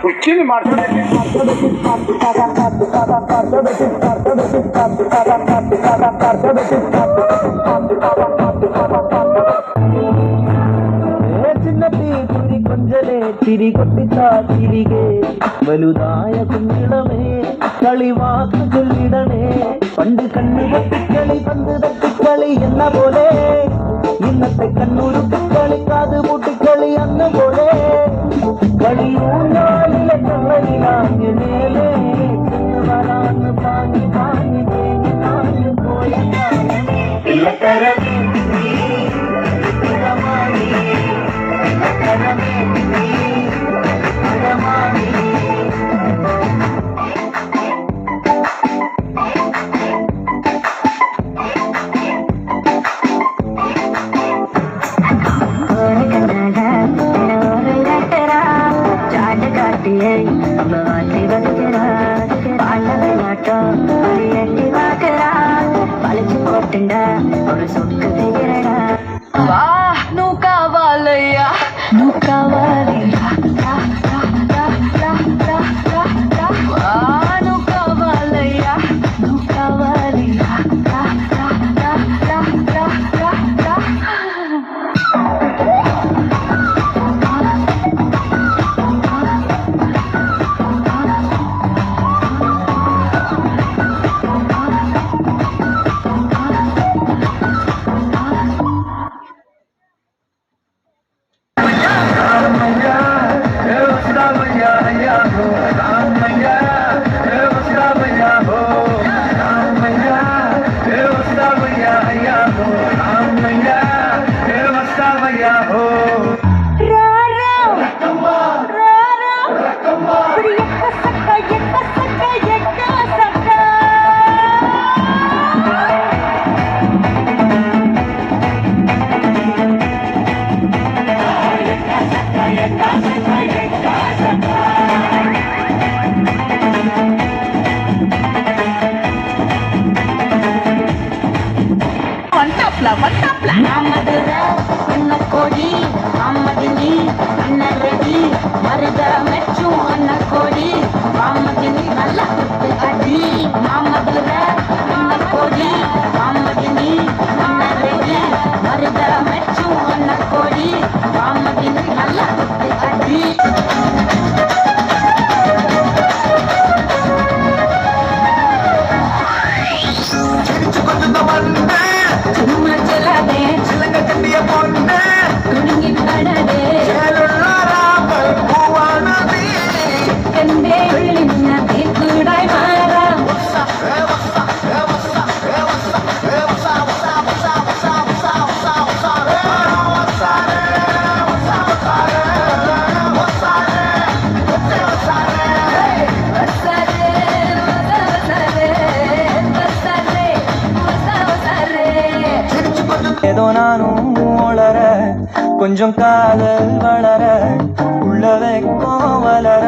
కుర్చీని చిన్నటి తిరి కొంజలే తిరిగొట్టితా తిరిగే വലുതായ കുഞ്ഞിടമേ കളിവാക്ക് ചൊല്ലിടണേ പണ്ട് കണ്ണു തട്ടിക്കളി പന്ത് തട്ടിക്കളി എന്ന പോലെ ഇന്നത്തെ കണ്ണൂരുട്ടിക്കളി കാത് പൂട്ടിക്കളി അന്ന പോലെ കളിയൂഞ്ഞാലിലെ കള്ളയിലാഞ്ഞു മേലേ വരാന്ന് പാഞ്ഞു പാഞ്ഞു പാഞ്ഞു പോയ ஒரு சொக்கு திகிறடா வா నువ్వు కావాలయ్యా నువ్వు కావాలి నువ్వు కావాలయ్యా నువ్వు కావాలి கோடி அம்மதினி அன்னரடி மருத மெச்சும் அன்ன கோடி அம்மதினி நல்ல அடி மாமதுர அன்ன கோடி அம்மதினி அன்னரடி மருத மெச்சும் அன்ன கோடி அம்மதினி நல்ல அடி ஏதோ நானும் வளர கொஞ்சம் காதல் வளர உள்ள வைக்கும் வளர